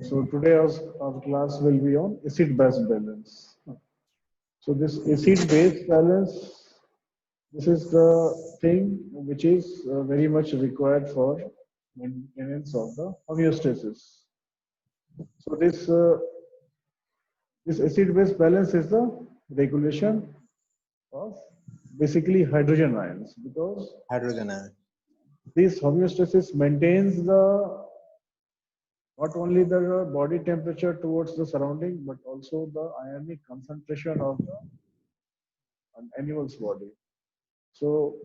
So today our class will be on acid-base balance. So this acid-base balance, this is the thing which is very much required for maintenance of the homeostasis. So this acid-base balance is the regulation of basically hydrogen ions, because Hydrogen ion. this homeostasis maintains the not only the body temperature towards the surrounding, but also the ionic concentration of the an animal's body. So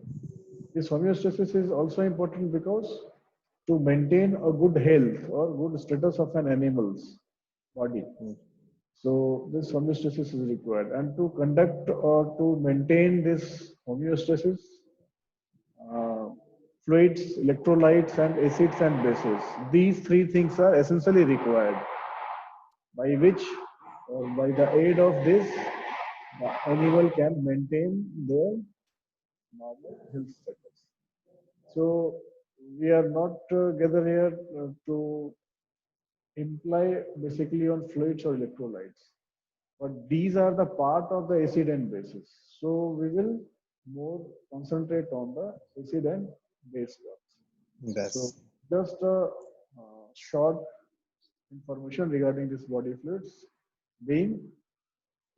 this homeostasis is also important because to maintain a good health or good status of an animal's body. So this homeostasis is required, and to conduct or to maintain this homeostasis, uh, fluids, electrolytes, and acids and bases. These three things are essentially required, by which, or by the aid of this, the animal can maintain their normal health status. So we are not gathered here to imply basically on fluids or electrolytes, but these are the part of the acid and bases. So we will more concentrate on the acid and base parts. So Yes. just a short information regarding this body fluids being,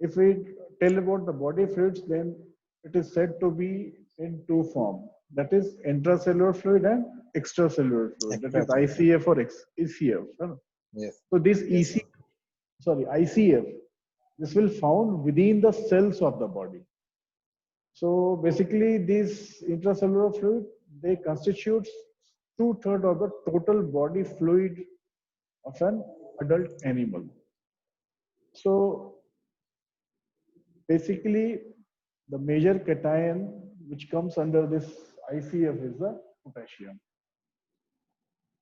if we tell about the body fluids, then it is said to be in two forms. That is intracellular fluid and extracellular fluid. That is Extracellular. ICF or ECF. Yes. So this Yes, sir. ICF, this will found within the cells of the body. So basically, these intracellular fluid, they constitute two-thirds of the total body fluid of an adult animal. So basically, the major cation which comes under this ICF is the potassium.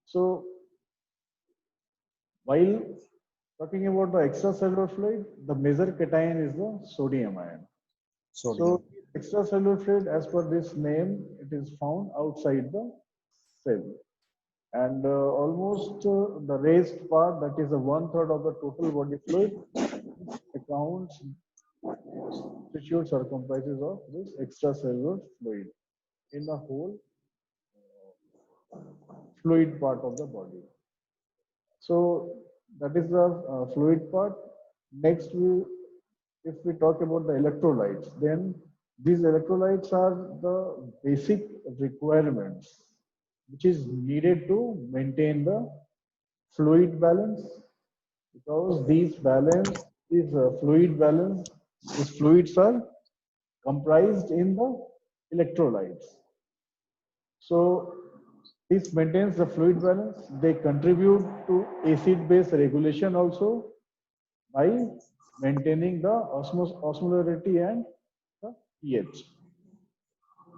So while talking about the extracellular fluid, the major cation is the sodium ion. So Sodium. extracellular fluid, as per this name, it is found outside the cell. And almost the raised part, that is the one-third of the total body fluid, accounts constitutes or comprises of this extracellular fluid in the whole fluid part of the body. So that is the fluid part. Next, if we talk about the electrolytes, then these electrolytes are the basic requirements which is needed to maintain the fluid balance, because these fluids are comprised in the electrolytes. So this maintains the fluid balance. They contribute to acid-base regulation also by maintaining the osmolarity and the pH.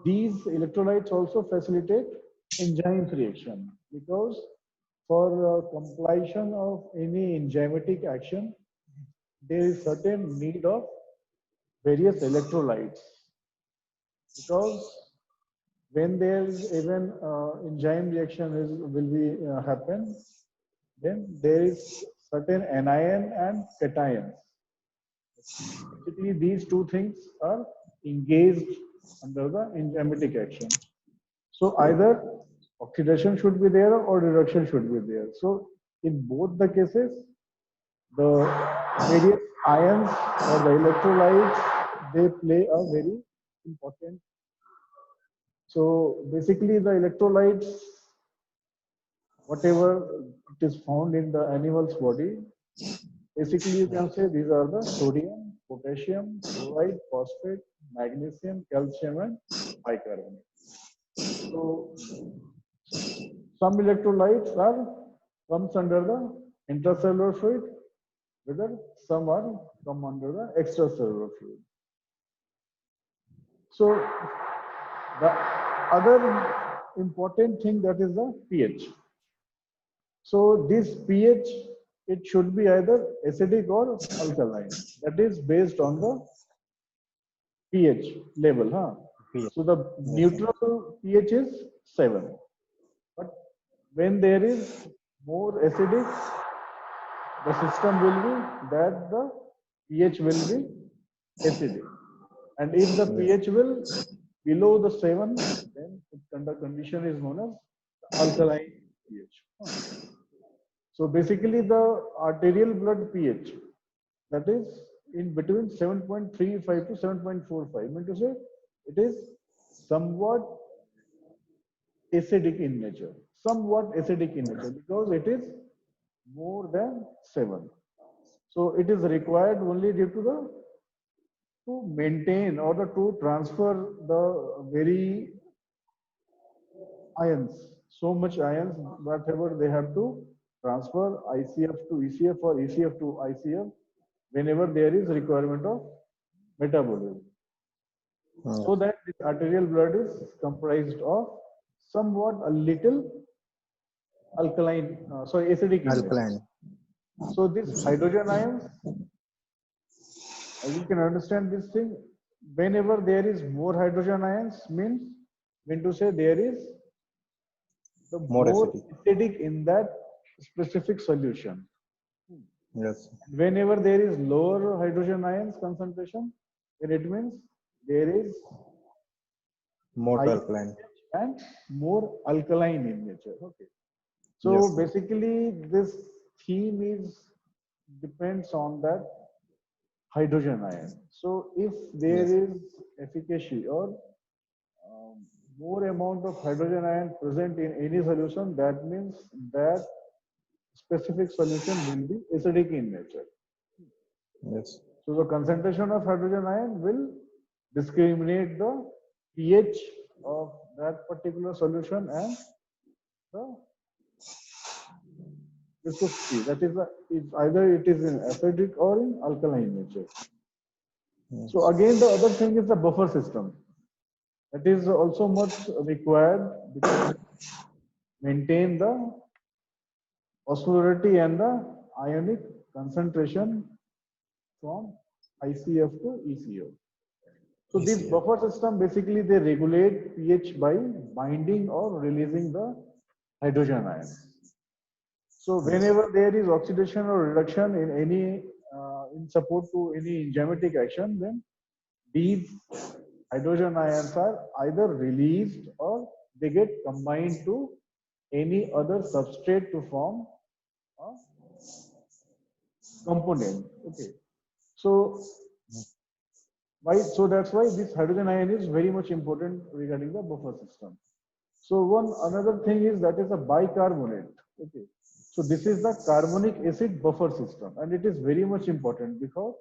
These electrolytes also facilitate enzymes reaction, because for completion of any enzymatic action, there is certain need of various electrolytes, because when there is even enzyme reaction will be happen, then there is certain anion and cations. Basically, these two things are engaged under the enzymatic action. So either oxidation should be there or reduction should be there. So in both the cases, the various ions or the electrolytes, they play a very important. So basically, the electrolytes, whatever it is found in the animal's body, basically you can say these are the sodium, potassium, chloride, phosphate, magnesium, calcium, and bicarbonate. So some electrolytes are comes under the intracellular fluid, whether some are come under the extracellular fluid. So the other important thing, that is the pH. So this pH, it should be either acidic or alkaline. That is based on the pH level. pH. So the neutral pH is 7. But when there is more acidic the system will be that the pH will be acidic. And if the pH will below the 7, then the condition is known as alkaline pH. So basically the arterial blood pH, that is in between 7.35 to 7.45, mean to say it is somewhat acidic in nature, because it is more than 7. So it is required only due to the to maintain or to transfer the very ions, so much ions, whatever they have to transfer ICF to ECF or ECF to ICF whenever there is requirement of metabolism. So that this arterial blood is comprised of somewhat a little alkaline, acidic in nature. Alkaline. So this hydrogen ions, you can understand this thing. Whenever there is more hydrogen ions, mean to say there is the More more acidic. acidic in that specific solution. Yes. Whenever there is lower hydrogen ions concentration, then it means there is More higher alkaline. and more alkaline in nature. Okay. So Yes. basically, this theme is depends on that hydrogen ion. So if there Yes. is efficacy or more amount of hydrogen ion present in any solution, that means that specific solution will be acidic in nature. Yes. So the concentration of hydrogen ion will discriminate the pH of that particular solution and the viscosity. That is, either it is in acidic or in alkaline nature. Yes. So again, the other thing is the buffer system. That is also much required because maintain the osmolarity and the ionic concentration from ICF to ECO. So this ECO. buffer system basically they regulate pH by binding or releasing the hydrogen ions. So whenever there is oxidation or reduction in any in support to any enzymatic action, then these hydrogen ions are either released or they get combined to any other substrate to form a component. Okay. So that's why this hydrogen ion is very much important regarding the buffer system. So another thing is that is a bicarbonate. Okay. So this is the carbonic acid buffer system, and it is very much important because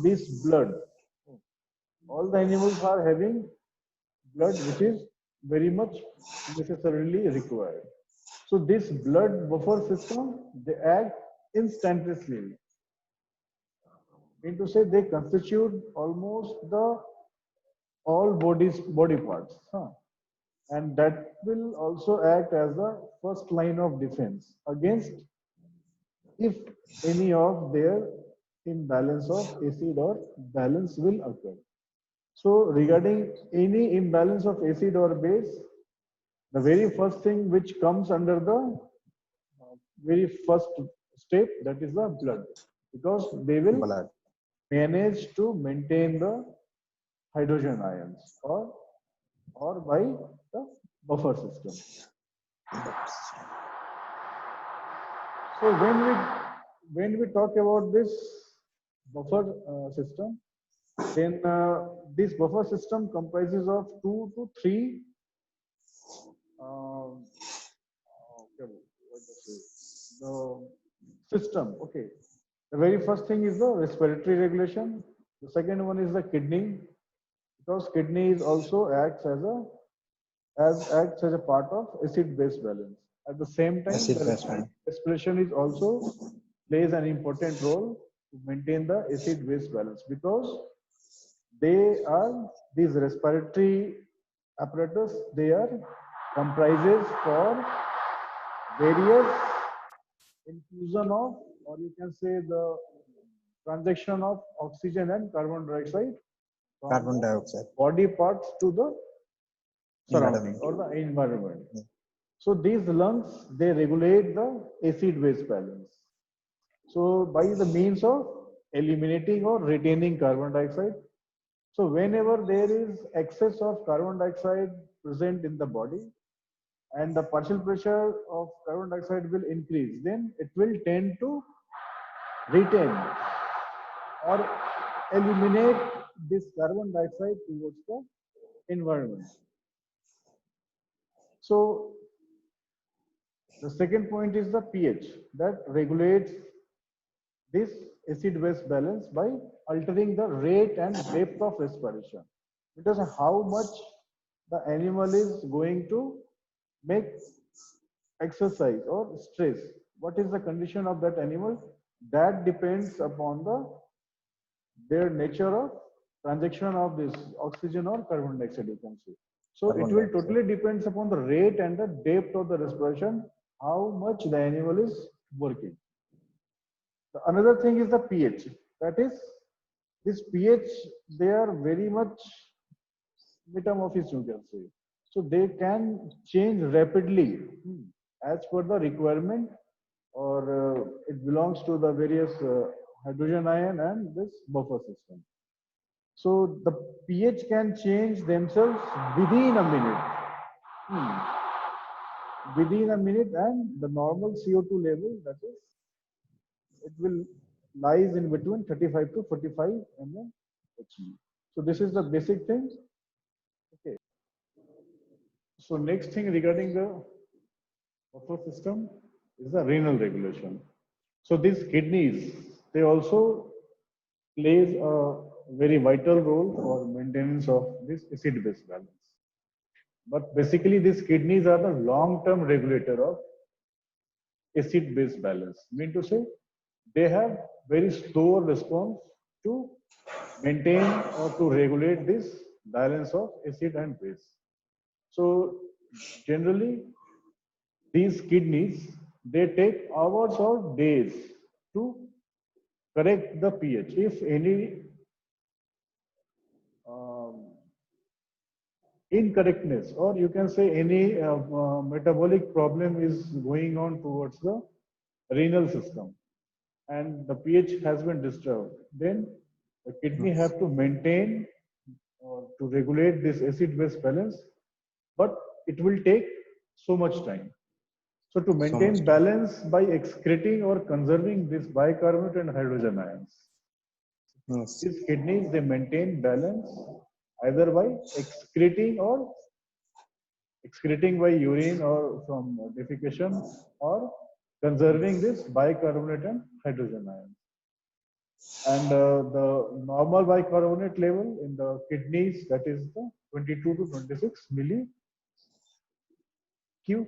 this blood, all the animals are having blood which is very much necessarily required. So this blood buffer system, they act instantaneously. Mean to say they constitute almost the all body parts. And that will also act as the first line of defense against if any of their imbalance of acid or balance will occur. So regarding any imbalance of acid or base, the very first thing which comes under the very first step, that is the blood, because they will Blood. manage to maintain the hydrogen ions or by the buffer system. So when we talk about this buffer system, then this buffer system comprises of 2 to 3 the system. Okay, the very first thing is the respiratory regulation. The second one is the kidney, because kidney is also acts as a part of acid base balance. At the same time, Acid the base balance. respiration is also plays an important role to maintain the acid base balance, because these respiratory apparatus, they are comprises for various infusion of, or you can say the transaction of oxygen and carbon dioxide from Carbon the dioxide. body parts to the surrounding Environment. or the environment. Yeah. So these lungs, they regulate the acid base balance. So by the means of eliminating or retaining carbon dioxide. So whenever there is excess of carbon dioxide present in the body and the partial pressure of carbon dioxide will increase, then it will tend to retain or eliminate this carbon dioxide towards the environment. So the second point is the pH that regulates this acid-base balance by altering the rate and depth of respiration. Because how much the animal is going to make exercise or stress. What is the condition of that animal? That depends upon their nature of transaction of this oxygen or carbon dioxide, you can say. So it Carbon will dioxide. totally depends upon the rate and the depth of the respiration, how much the animal is working. Another thing is the pH. That is, this pH, they are very much metamorphosis, you can say. So they can change rapidly as per the requirement, or it belongs to the various hydrogen ion and this buffer system. So the pH can change themselves within a minute. Within a minute, and the normal CO2 level, that is, it will lies in between 35 to 45 mm Hg. So this is the basic thing. Okay. So next thing regarding the buffer system is the renal regulation. So these kidneys, they also plays a very vital role for maintenance of this acid-base balance. But basically, these kidneys are the long-term regulator of acid-base balance. Mean to say, they have very slow response to maintain or to regulate this balance of acid and base. So generally, these kidneys, they take hours or days to correct the pH. If any incorrectness, or you can say any metabolic problem is going on towards the renal system and the pH has been disturbed, then the kidney have to maintain or to regulate this acid-base balance, but it will take so much time. So to maintain balance by excreting or conserving this bicarbonate and hydrogen ions, Yes. these kidneys, they maintain balance either by excreting by urine or from defecation, or conserving this bicarbonate and hydrogen ions. And the normal bicarbonate level in the kidneys, that is the 22 to 26 milli Q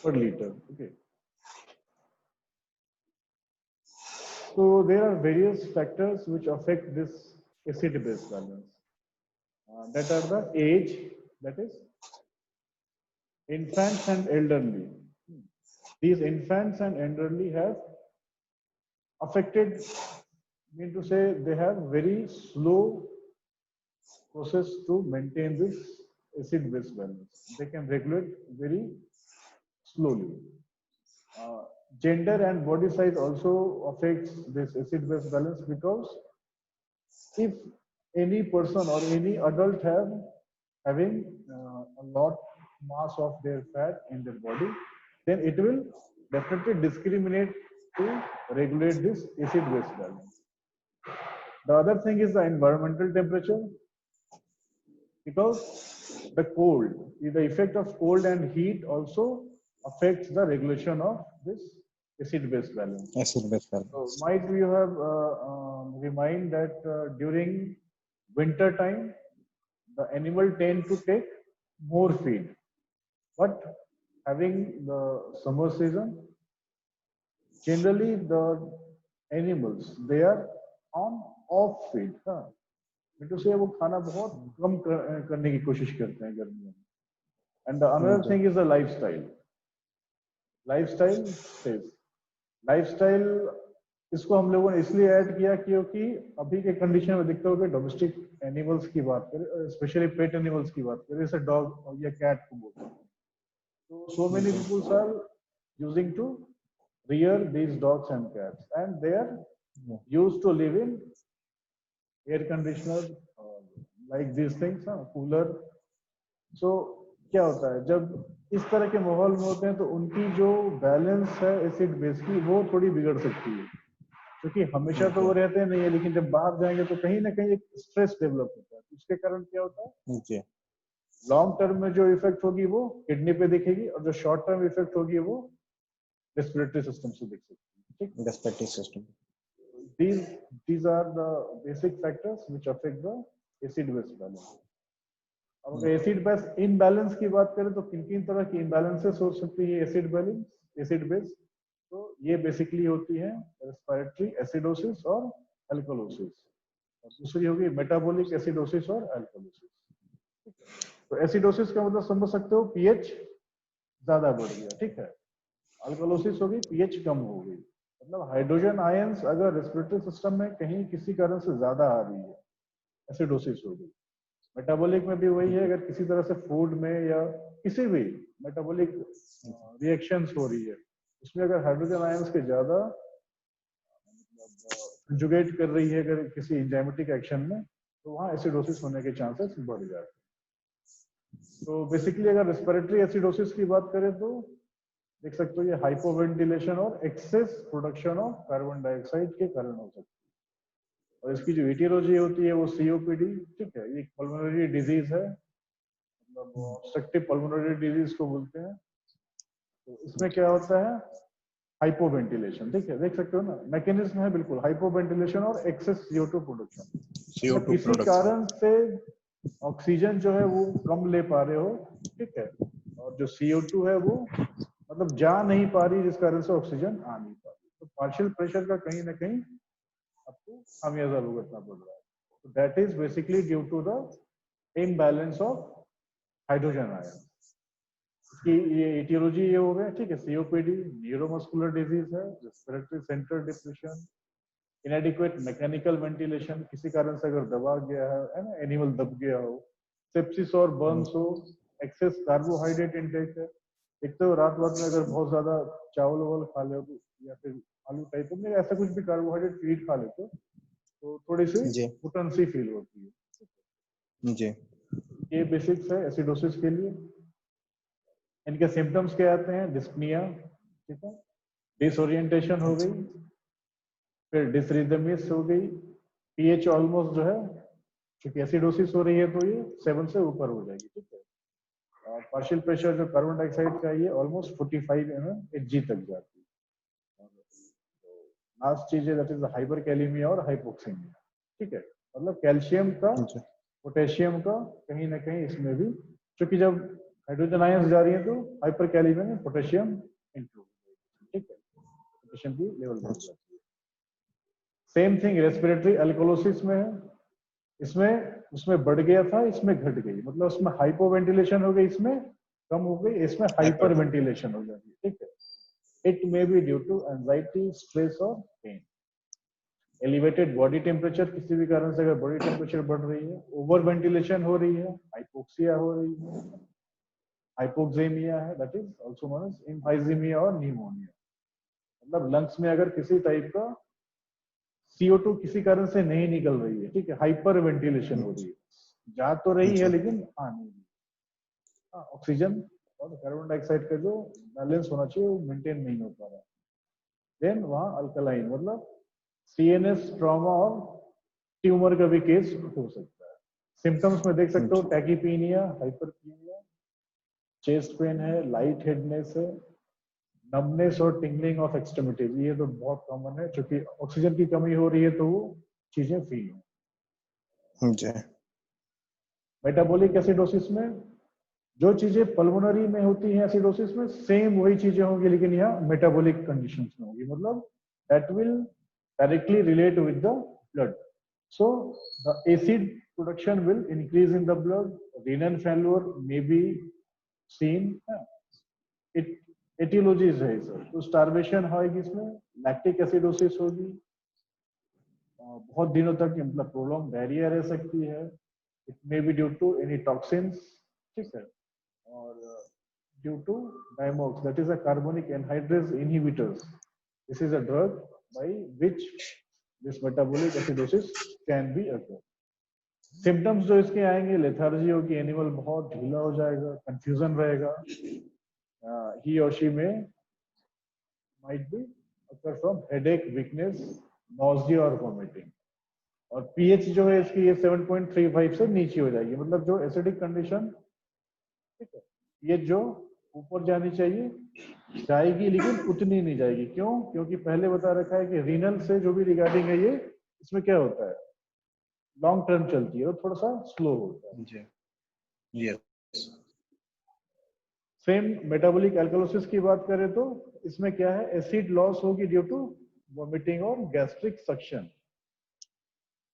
per liter. Okay. So there are various factors which affect this acid-base balance. That are the age, that is infants and elderly. These infants and elderly have affected, mean to say, they have very slow process to maintain this acid-base balance. They can regulate very slowly. Gender and body size also affects this acid-base balance, because if any person or any adult having a lot mass of their fat in their body, then it will definitely discriminate to regulate this acid-base balance. The other thing is the environmental temperature, because the effect of cold and heat also affects the regulation of this acid-base balance. Acid-base balance. So might you have remind that during winter time, the animal tend to take more feed, but having the summer season, generally the animals, they are on off feed. To say वो खाना बहुत कम करने की कोशिश करते हैं गर्मियों में. And the another thing is the lifestyle. Lifestyle इसको हम लोगों ने इसलिए ऐड किया क्योंकि अभी के कंडीशन में दिखता होगा डोमेस्टिक एनिमल्स की बात करें, स्पेशली पेट एनिमल्स की बात करें, जैसे डॉग या कैट को बोलते हैं, तो so many peoples are using to rear these dogs and cats, and they are used to live in air conditioner, like these things, cooler. So क्या होता है जब इस तरह के माहौल में होते हैं तो उनकी जो बैलेंस है एसिड बेस की वो थोड़ी बिगड़ सकती है, क्योंकि हमेशा तो वो रहते नहीं है, लेकिन जब बाहर जाएंगे तो कहीं ना कहीं एक स्ट्रेस डेवलप होता है। उसके कारण क्या होता है, लॉन्ग टर्म में जो इफेक्ट होगी वो किडनी पे दिखेगी, और जो शॉर्ट टर्म इफेक्ट होगी वो रेस्पिरेटरी सिस्टम से दिख सकती है। ठीक, respiratory system. these are the basic factors which affect the acid base balance. अब अगर एसिड बेस इनबैलेंस की बात करें तो किन किन तरह की इनबैलेंसेस हो सकती है एसिड बैलेंस, एसिड बेस, तो ये बेसिकली होती है रेस्पिरेटरी एसिडोसिस और अल्कोलोसिस, और दूसरी होगी मेटाबॉलिक एसिडोसिस और अल्कोलोसिस। तो एसिडोसिस का मतलब समझ सकते हो पीएच ज्यादा बढ़ गया, ठीक है। अल्कोलोसिस होगी पीएच कम हो गई, मतलब हाइड्रोजन आयंस अगर रेस्पिरेटरी सिस्टम में कहीं किसी कारण से ज्यादा आ रही है, एसिडोसिस हो गई। मेटाबॉलिक में भी वही है, अगर किसी तरह से फूड में या किसी भी मेटाबॉलिक रिएक्शंस हो रही है, उसमें अगर हाइड्रोजन आयंस के ज्यादा कंजुगेट कर रही है अगर किसी एंजाइमेटिक एक्शन में, तो वहां एसिडोसिस होने के चांसेस बढ़ जाते हैं। तो बेसिकली अगर रेस्पिरेटरी एसिडोसिस की बात करें तो देख सकते हो ये हाइपोवेंटिलेशन और excess production of carbon dioxide के कारण हो सकती है। और इसकी जो एटियोलॉजी होती है वो सीओपीडी, ठीक है, ये पल्मोनरी डिजीज है, मतलब ऑब्स्ट्रक्टिव पल्मोनरी डिजीज को बोलते हैं। तो इसमें क्या होता है, हाइपोवेंटिलेशन, ठीक है, देख सकते हो ना, मैकेनिज्म है बिल्कुल हाइपोवेंटिलेशन और एक्सेस CO2 प्रोडक्शन। मतलब किसी कारण से ऑक्सीजन जो है वो कम ले पा रहे हो, ठीक है, और जो CO2 है वो मतलब जा नहीं पा रही, जिस कारण से ऑक्सीजन आ नहीं पा रही, तो पार्शियल प्रेशर का कहीं ना कहीं आपको खामियाजा भुगतना पड़ रहा है। तो that is basically due to the imbalance of hydrogen ion. इसकी ये एटियोलॉजी ये हो गया, ठीक है, सीओपीडी न्यूरोमस्कुलर डिजीज है, respiratory centre depression, inadequate mechanical ventilation, किसी कारण से अगर दबा गया है ना, एनिमल दब गया हो, सेप्सिस और बर्न्स हो, एक्सेस कार्बोहाइड्रेट इंटेक है। एक तो रात में अगर बहुत ज्यादा चावल वावल खा ले या फिर आलू टाइप में ऐसा कुछ भी कार्बोहाइड्रेट फीड खा लेते तो थोड़ी सी घुटन सी फील होती है जी। ये बेसिक्स है एसिडोसिस के लिए। इनके सिम्टम्स क्या आते हैं, डिस्पनिया, ठीक है, डिसोरिएंटेशन हो गई, फिर डिसरिदमिस हो गई, पीएच ऑलमोस्ट जो है, क्योंकि एसिडोसिस हो रही है तो ये 7 से ऊपर हो जाएगी, ठीक है। पार्शियल प्रेशर जो कार्बन डाइऑक्साइड का ये ऑलमोस्ट 45 mmHg तक जाती है। लास्ट चीज है दैट इज हाइपरकैलेमिया और हाइपोक्सीमिया, ठीक है, मतलब कैल्शियम का पोटेशियम का कहीं ना कहीं इसमें भी, क्योंकि जब हाइड्रोजन आयंस जा रही है तो हाइपरकैलेमिया में पोटेशियम इंक्लूड, ठीक है, पोटेशियम की लेवल बढ़ जाती है। सेम थिंग रेस्पिरेटरी अल्कोलोसिस में है, इसमें उसमें बढ़ गया था, इसमें घट गई, मतलब उसमें हाइपोवेंटिलेशन हो गई, इसमें कम हो गई, इसमें हाइपर वेंटिलेशन हो जाती है, ठीक है। It may be due to anxiety, stress और पेन। एलिवेटेड बॉडी टेम्परेचर, किसी भी कारण से अगर बॉडी टेम्परेचर बढ़ रही है, ओवर वेंटिलेशन हो रही है, हाइपोक्सिया हो रही है, हाइपोक्सेमिया है, that is also known as emphysema और निमोनिया, मतलब लंग्स में अगर किसी टाइप का CO2 किसी कारण से नहीं निकल रही है, ठीक है, हाइपर वेंटिलेशन हो रही है, जा तो रही है लेकिन आ नहीं रही, ऑक्सीजन और कार्बन डाइऑक्साइड का जो बैलेंस होना चाहिए वो मेंटेन नहीं हो पा रहा, देन वहां अल्कलाइन, मतलब CNS ट्रॉमा और ट्यूमर का भी केस हो सकता है। सिम्टम्स में देख सकते हो टैकीपीनिया, हाइपरपीनिया, चेस्ट पेन है, लाइट हेडनेस है, नमनेस और टिंगलिंग ऑफ एक्सट्रीमिटीज, ये तो बहुत कॉमन है, क्योंकि ऑक्सीजन की कमी हो रही है तो वो चीजें फील हो। मेटाबॉलिक एसिडोसिस में जो चीजें पल्मोनरी में होती हैं एसिडोसिस में, सेम वही चीजें होंगी, लेकिन यहाँ मेटाबॉलिक कंडीशंस में होगी, मतलब that will directly relate with the blood, so the acid production will increase in the blood, renal failure may be seen, it aetiologies है सर। तो स्टार्वेशन होगी, इसमें लैक्टिक एसिडोसिस होगी, बहुत दिनों तक मतलब प्रोलॉन्ग डायरिया रह सकती है, it may be due to any toxins, ठीक है, और due to Diamox that is a carbonic anhydrase inhibitors, This is a drug by which this metabolic acidosis can be occur. Symptoms जो इसके आएंगे, lethargy होगी, एनिमल बहुत ढीला हो जाएगा, कंफ्यूजन रहेगा, he or she may might be occur from headache, weakness, nausea और vomiting. और pH जो है इसकी ये 7.35 से नीचे हो जाएगी, मतलब जो एसिडिक कंडीशन, ठीक है, ये जो ऊपर जानी चाहिए जाएगी लेकिन उतनी नहीं जाएगी। क्यों? क्योंकि पहले बता रखा है कि रीनल से जो भी रिगार्डिंग है ये, इसमें क्या होता है, लॉन्ग टर्म चलती है और थोड़ा सा स्लो होता है। जी, यस, सेम मेटाबॉलिक एल्कलोसिस की बात करें तो इसमें क्या है, एसिड लॉस होगी ड्यू टू वोमिटिंग और गैस्ट्रिक सक्शन,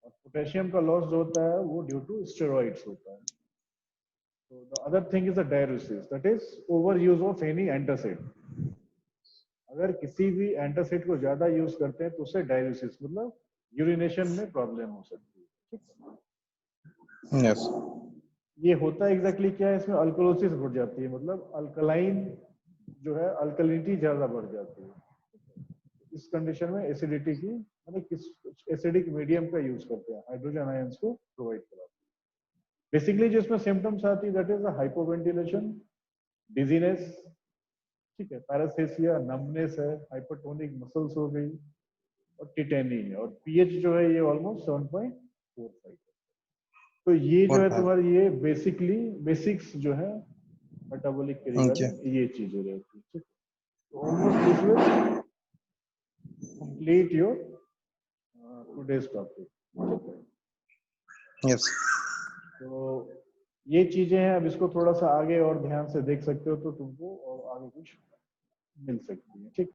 और पोटेशियम का लॉस जो होता है वो ड्यू टू स्टेरॉइड्स होता है। So the other thing is the diuresis, that is overuse of any antacid. अगर किसी भी एंटासिड को ज्यादा यूज करते हैं तो उससे डाययूरेसिस मतलब यूरिनेशन में प्रॉब्लम हो सकती है, ठीक है। यस, ये होता है एग्जैक्टली क्या है, इसमें अल्कोलोसिस बढ़ जाती है, मतलब अल्कलाइन जो है अल्कलिनिटी ज्यादा बढ़ जाती है। इस कंडीशन में एसिडिटी की मतलब किस एसिडिक मीडियम का यूज करते हैं, हाइड्रोजन आयंस को प्रोवाइड कराते हैं। बेसिकली जो इसमें सिम्टम्स आती है दैट इज हाइपोवेंटिलेशन, डिजीनेस, ठीक है, पैरास्थेसिया, नमनेस है, हाइपरटोनिक मसल्स हो गई और टिटेनी है, और पीएच जो है ये ऑलमोस्ट 7.45 है। तो ये जो है तुम्हारी ये बेसिकली बेसिक्स जो है मेटाबॉलिक के रिगार्डिंग ये चीजें रहती है, ठीक है। तो almost this will complete your today's topic. Yes, तो ये चीजें हैं, अब इसको थोड़ा सा आगे और ध्यान से देख सकते हो तो तुमको और आगे कुछ मिल सकती है, ठीक।